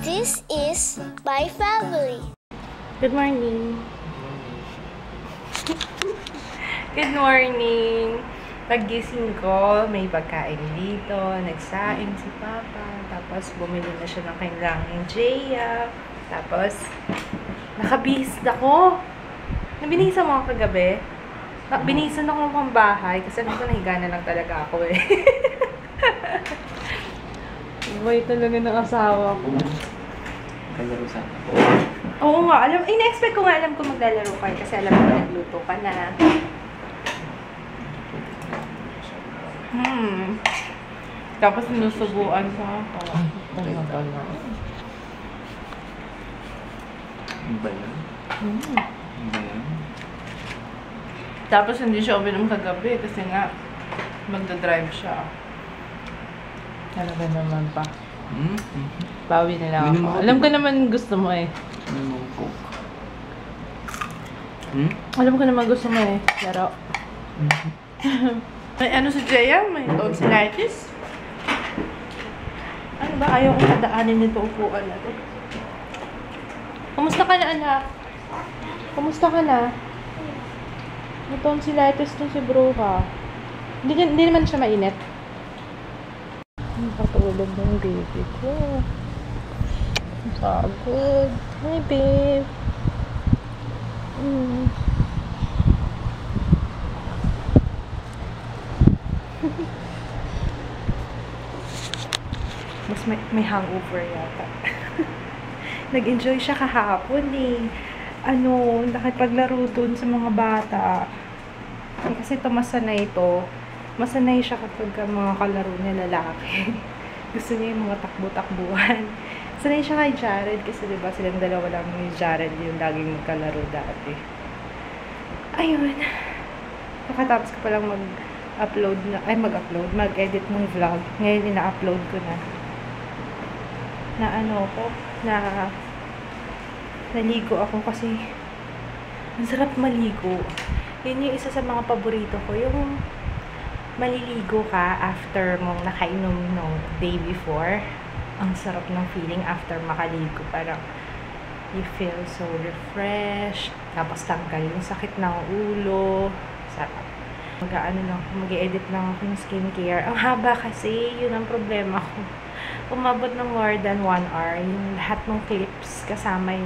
This is my family. Good morning. Good morning. Paggising ko, may pagkain dito. Nagsaing si Papa. Tapos, bumili na siya ng kailangang Jaya. Tapos, nakabihis ako. Nabinihisan mo ako kagabi. Binihisan ako ng pambahay. Kasi nito nahiga na lang talaga ako eh. Boy talaga ng asawa ko. Kalaro sa Oo nga, ina-expect ko nga alam ko maglalaro ka kasi alam ko nagluto ka na. Tapos sinusubuan pa ako. Ano ba yan? Ano ba yan? Tapos hindi siya uminom kagabi kasi nga magdadrive siya. Talaga naman pa. Bawi na lang ako. Alam ko naman gusto mo eh. Alam ko naman gusto mo eh. Laro. May ano si Jaya? May tonsillitis? Ano ba? Ayaw kong padaanin nito upuan na to. Kumusta ka na, anak? Kumusta ka na? May tonsillitis to si Bruha. Hindi naman siya mainit. Nakatulog ng baby ko. Pagod. Hi, babe. Mas may hangover yata. Nag-enjoy siya kahapon eh. Nakipaglaro dun sa mga bata. Kasi ito masanay siya kapag mga kalaro niya lalaki. Gusto niya yung mga takbo-takbuhan. Sanay siya kay Jared kasi diba silang dalawa lang ni Jared yung laging magkalaro dati. Ayun. Nakatapos ko palang mag-edit ng vlog. Ngayon ina-upload ko na. Naligo ako kasi ang sarap maligo. Yun yung isa sa mga paborito ko. Yung maliligo ka after mong nakainom no day before. Ang sarap ng feeling after makaligo. Parang you feel so refreshed. Tapos tanggal yung sakit ng ulo. Sarap. Mag-edit lang ako ng skincare. Ang haba kasi, yun ang problema ko. Umabot ng more than 1 hour. Yung lahat ng clips kasama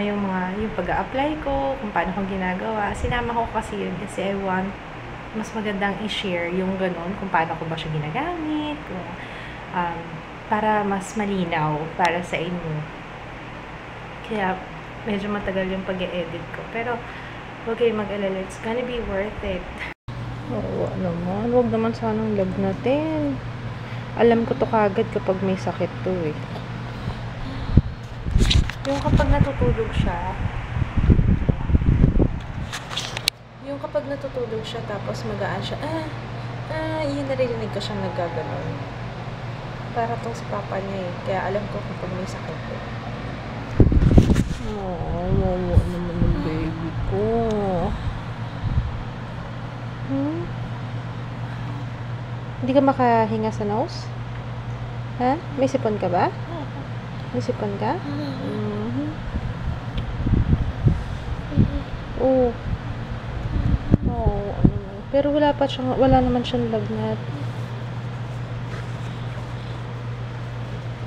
yung pag-a-apply ko, kung paano ko ginagawa. Sinama ko kasi yun kasi I want mas magandang i-share yung ganun, kung paano ko ba siya ginagamit, para mas malinaw para sa inyo. Kaya, medyo matagal yung pag-e-edit ko. Pero, huwag kayong mag-alala. It's gonna be worth it. Oo naman. Huwag naman sanang lagnatin. Alam ko to kagad kapag may sakit to eh. Yung kapag natutulog siya, tapos magaan siya, yun narinig ko siyang naggaganon. Para tong si papa niya eh. Kaya alam ko kapag may sakit to. Wawa naman ng baby ko. Hindi ka makahinga sa nose? Ha? May sipon ka ba? May sipon ka? Oo. Pero wala naman siyang lagnat.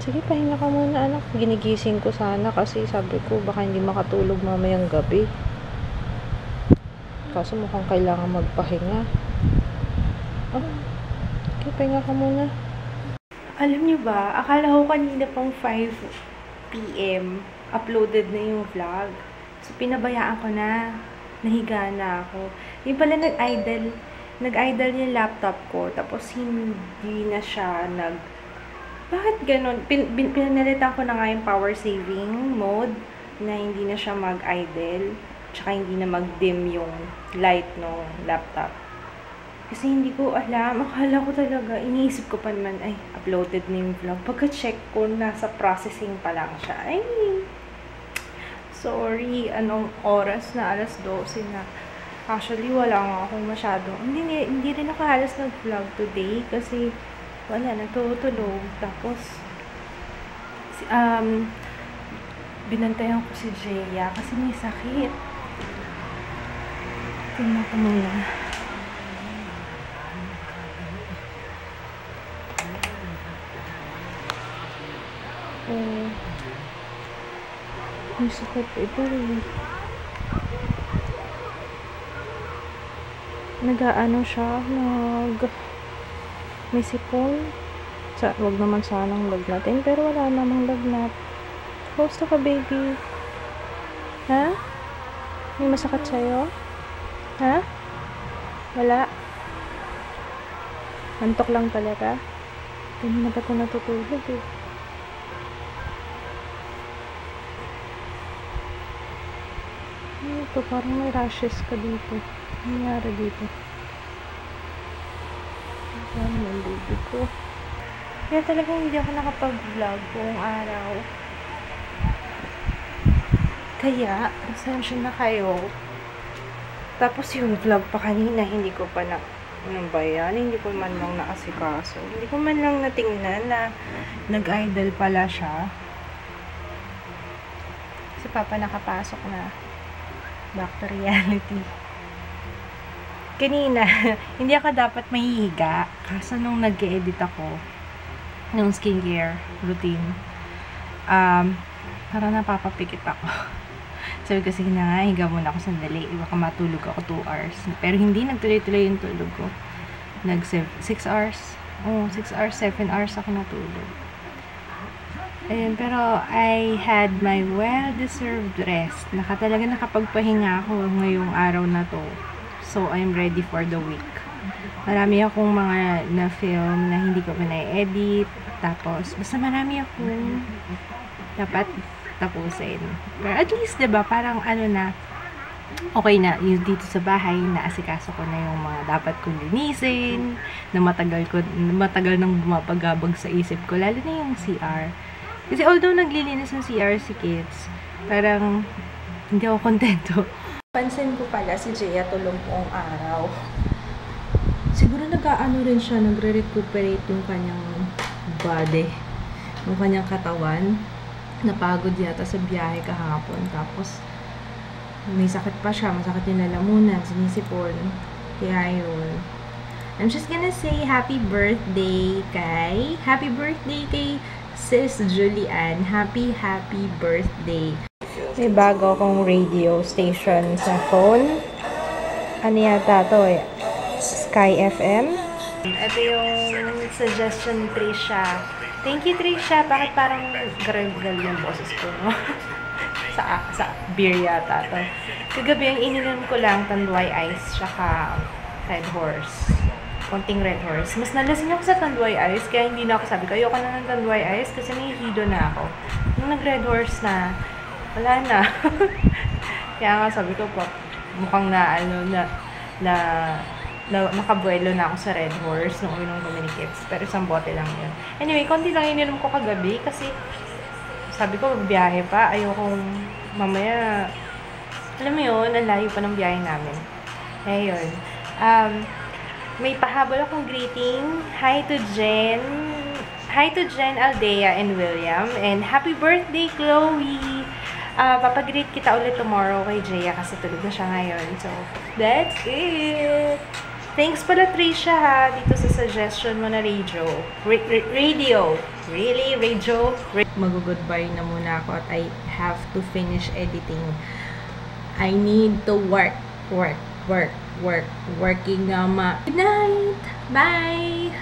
Sige, pahinga ka muna, anak. Ginigising ko sana kasi sabi ko baka hindi makatulog mamayang gabi. Kaso mukhang kailangan magpahinga. Okay, pahinga ka muna. Alam niyo ba, akala ko kanina pang 5 PM uploaded na yung vlog. So, pinabayaan ko na. Nahiga na ako. Yung pala nag-idle yung laptop ko. Tapos, hindi na siya Bakit ganun? Pinalitan ko na nga yung power saving mode na hindi na siya mag-idle. Tsaka hindi na mag-dim yung light ng laptop. Kasi hindi ko alam. Akala ko talaga, iniisip ko pa naman, uploaded na yung vlog. Pagka-check ko, nasa processing pa lang siya. Sorry, anong oras na? 12:00 na. Actually, wala nga akong masyado. Hindi rin ako halos nag-vlog today kasi wala, nagtutulog. Tapos, binantayan ko si Jeya kasi may sakit. Tingnan ko muna. May sakit ito eh. Nag-ano siya, may sipon. Wag naman sanang lagnatin, pero wala namang lagnat. Kamusta ka, baby? Ha? May masakit sa'yo? Ha? Wala? Antok lang talaga? Hindi na ba ito natutulog eh? Ito, parang may rashes ka dito. Ano nangyari dito? Parang nalibig ko. Kaya talagang hindi ako nakapag-vlog buong araw. Kaya, pasensya na kayo. Tapos yung vlog pa kanina, hindi ko pa na, ano ba yan? Hindi ko man lang naasikaso. Hindi ko man lang natingnan na nag-idol pala siya. Si Papa nakapasok na. Back to reality. Kanina, hindi ako dapat mahihiga. Kaso nung nag-edit ako, nung skincare routine, parang napapapikit ako. Sabi kasi na nga, higa muna ako sandali. Baka matulog ako 2 hours. Pero hindi, nagtuloy-tuloy yung tulog ko. 6 hours. 6 hours, 7 hours ako natulog. Ayun, pero I had my well-deserved rest. Talaga nakapagpahinga ako ngayong araw na to. So, I'm ready for the week. Marami akong mga na-film na hindi ko pa na-edit. Tapos, basta marami akong dapat tapusin. Pero at least, diba, parang ano na, okay na, yung dito sa bahay, naasikaso ko na yung mga dapat kong linisin, na matagal nang bumabagabag sa isip ko, lalo na yung CR. Kasi although naglilinis ng CR si Kids, parang hindi ako kontento. Pansin ko pala si Jeya tulog buong araw. Siguro nag-aano rin siya, nagre-recuperate yung kanyang body, yung kanyang katawan. Napagod yata sa biyahe kahapon. Tapos, may sakit pa siya. Masakit yung lalamunan, sinisipon. Kaya yun. I'm just gonna say happy birthday kay Sis Julian. Happy birthday. May bago akong radio station sa phone. Ano yata to eh? Sky FM. Ito yung suggestion ni Trisha. Thank you, Trisha. Bakit parang gargal yung boses ko, no? sa beer yata to. Kagabi, ang ininom ko lang, Tanduay Ice, tsaka Red Horse. Konting Red Horse. Mas nalasing ako sa Tanduay Ice, kaya hindi na ako sabi ko, ayoko na ng Tanduay Ice kasi nahihido na ako. Nung nag-Red Horse na, wala na. Kaya nga sabi ko po, mukhang nakabuelo na ako sa Red Horse nung uminom ko mini Kids. Pero isang bote lang yun. Anyway, konti lang ininom ko kagabi kasi sabi ko, biyahe pa. Ayokong mamaya, alam mo yun, ang layo pa ng biyahe namin. Ayun. May pahabol akong greeting. Hi to Jen, Aldea, and William. And happy birthday, Chloe! Papag-greet kita ulit tomorrow kay Jeya kasi tulog na siya ngayon. So, that's it! Thanks pala, Trisha, ha, dito sa suggestion mo na radio. Radio. Really? Radio? Mag-goodbye na muna ako at I have to finish editing. I need to working, Good night! Bye!